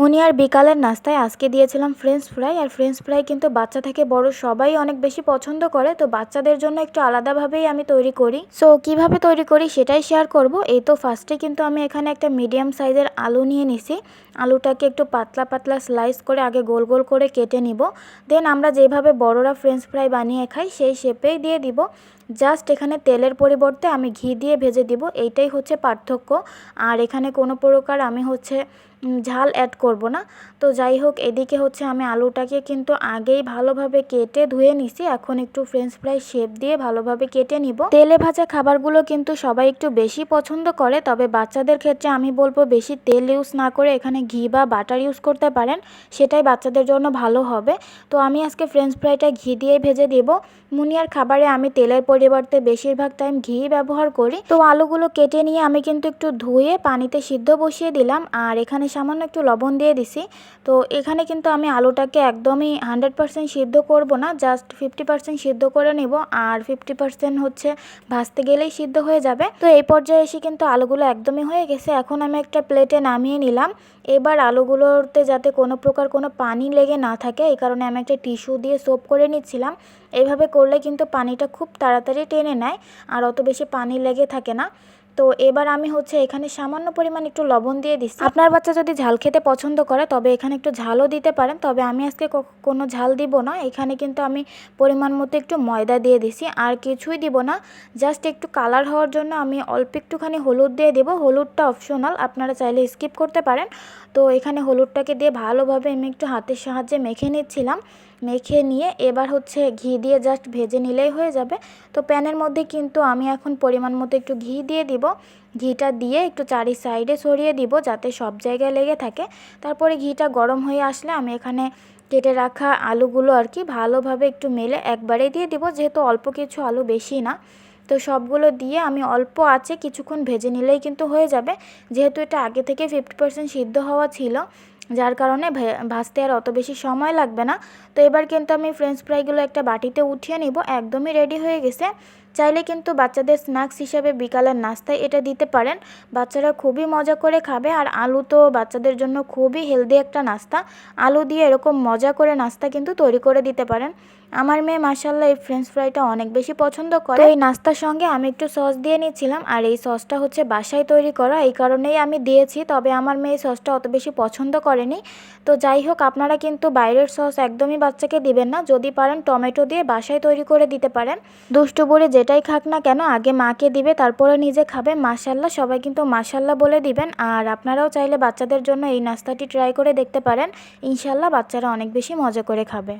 Meunière বিকালের নাস্তায় আজকে দিয়েছিলাম ফ্রেঞ্চ ফ্রাই। আর ফ্রেঞ্চ ফ্রাই কিন্তু বাচ্চা থেকে বড় সবাই অনেক বেশি পছন্দ করে, তো বাচ্চাদের জন্য একটু আলাদাভাবেই আমি তৈরি করি। সো কিভাবে তৈরি করি সেটাই শেয়ার করব। এই তো ফার্স্টে কিন্তু আমি এখানে একটা মিডিয়াম সাইজের আলু নিয়ে নিছি। আলুটাকে একটু পাতলা পাতলা স্লাইস করে আগে গোল গোল করে কেটে নিব। দেন আমরা যেভাবে বড়রা ফ্রেঞ্চ ফ্রাই বানিয়ে খাই সেই শেপেই দিয়ে দিব। জাস্ট এখানে তেলের পরিবর্তে আমি ঘি দিয়ে ভেজে দিব, এইটাই হচ্ছে পার্থক্য। আর এখানে কোনো প্রকার আমি ঝাল অ্যাড করব না। তো যাই হোক, এদিকে আমি আলুটাকে কিন্তু আগেই ভালোভাবে কেটে ধুয়ে নিছি। এখন একটু ফ্রেঞ্চ ফ্রাই শেপ দিয়ে ভালোভাবে কেটে নিব। তেলে ভাজা খাবারগুলো কিন্তু সবাই একটু বেশি পছন্দ করে, তবে বাচ্চাদের ক্ষেত্রে আমি বলবো বেশি তেল ইউজ না করে এখানে ঘি বা বাটার ইউজ করতে পারেন, সেটাই বাচ্চাদের জন্য ভালো হবে। তো আমি আজকে ফ্রেঞ্চ ফ্রাইটা ঘি দিয়েই ভেজে দেব। মুনিয়ার খাবারে আমি তেলের পরিবর্তে বেশিরভাগ টাইম ঘি ব্যবহার করি। তো আলুগুলো কেটে নিয়ে আমি কিন্তু একটু ধুয়ে পানিতে সিদ্ধ বসিয়ে দিলাম, আর এখানে সামান্য একটু লবণ দিয়ে দিছি। তো এখানে কিন্তু আমি আলুটাকে একদমই 100% সিদ্ধ করব না, জাস্ট 50% সিদ্ধ করে নেব, আর 50% ভাজতে গেলেই সিদ্ধ হয়ে যাবে। তো এই পর্যায়ে এসে কিন্তু আলুগুলো একদমই হয়ে গেছে। এখন আমি একটা প্লেটে নামিয়ে নিলাম। এবার আলুগুলোতে যাতে কোনো প্রকার কোনো পানি লেগে না থাকে, এই কারণে আমি একটা টিস্যু দিয়ে সোপ করে নিচ্ছিলাম। এইভাবে করলে কিন্তু পানিটা খুব তাড়াতাড়ি টেনে নেয়, আর অত বেশি পানি লেগে থাকে না। তো এবার আমি এখানে সামান্য পরিমাণ একটু লবণ দিয়ে দিচ্ছি। আপনার বাচ্চা যদি ঝাল খেতে পছন্দ করে তবে এখানে একটু ঝালও দিতে পারেন, তবে আমি আজকে কোনো ঝাল দিব না। এখানে কিন্তু আমি পরিমাণ মতো একটু ময়দা দিয়ে দিছি, আর কিছুই দিব না। জাস্ট একটু কালার হওয়ার জন্য আমি অল্প একটুখানি হলুদ দিয়ে দেবো। হলুদটা অপশনাল, আপনারা চাইলে স্কিপ করতে পারেন। তো এখানে হলুদটাকে দিয়ে ভালোভাবে আমি একটু হাতের সাহায্যে মেখে নিচ্ছিলাম। মেখে নিয়ে এবার ঘি দিয়ে জাস্ট ভেজে নিলেই হয়ে যাবে। তো প্যানের মধ্যে কিন্তু আমি এখন পরিমাণ মতো একটু ঘি দিয়ে দিব। ঘিটা দিয়ে একটু চারি সাইডে ছড়িয়ে দিব যাতে সব জায়গায় লেগে থাকে। তারপরে ঘিটা গরম হয়ে আসলে আমি এখানে কেটে রাখা আলুগুলো ভালোভাবে একটু মেলে একবারেই দিয়ে দিব, যেহেতু অল্প কিছু আলু, বেশি না। তো সবগুলো দিয়ে আমি অল্প আঁচে কিছুক্ষণ ভেজে নিলেই কিন্তু হয়ে যাবে, যেহেতু এটা আগে থেকে 50% সিদ্ধ হওয়া ছিল, যার কারণে ভাজতে আর অত বেশি সময় লাগবে না। তো এবার কিন্তু আমি ফ্রেঞ্চ ফ্রাইগুলো একটা বাটিতে উঠিয়ে নিব। একদমই রেডি হয়ে গেছে। চাইলে কিন্তু বাচ্চাদের স্ন্যাক্স হিসেবে বিকালের নাস্তায় এটা দিতে পারেন। বাচ্চারা খুবই মজা করে খাবে, আর আলু তো বাচ্চাদের জন্য খুবই হেলদি একটা নাস্তা। আলু দিয়ে এরকম মজা করে নাস্তা কিন্তু তৈরি করে দিতে পারেন। আমার মেয়ে মাশাআল্লাহ এই ফ্রেঞ্চ ফ্রাইটা অনেক বেশি পছন্দ করে। এই নাস্তার সঙ্গে আমি একটু সস দিয়ে নিচ্ছিলাম, আর এই সসটা বাসায় তৈরি করা, এই কারণেই আমি দিয়েছি। তবে আমার মেয়ে সসটা অত বেশি পছন্দ করেনি। তো যাই হোক, আপনারা কিন্তু বাইরের সস একদমই বাচ্চাকে দিবেন না। যদি পারেন টমেটো দিয়ে বাসায় তৈরি করে দিতে পারেন। দুষ্টু বুড়ি যেটাই খাক না কেন আগে মাকে দিবে, তারপরে নিজে খাবে। মাশাআল্লাহ, সবাই কিন্তু মাশাআল্লাহ বলে দিবেন। আর আপনারাও চাইলে বাচ্চাদের জন্য এই নাস্তাটি ট্রাই করে দেখতে পারেন। ইনশাআল্লাহ বাচ্চারা অনেক বেশি মজা করে খাবে।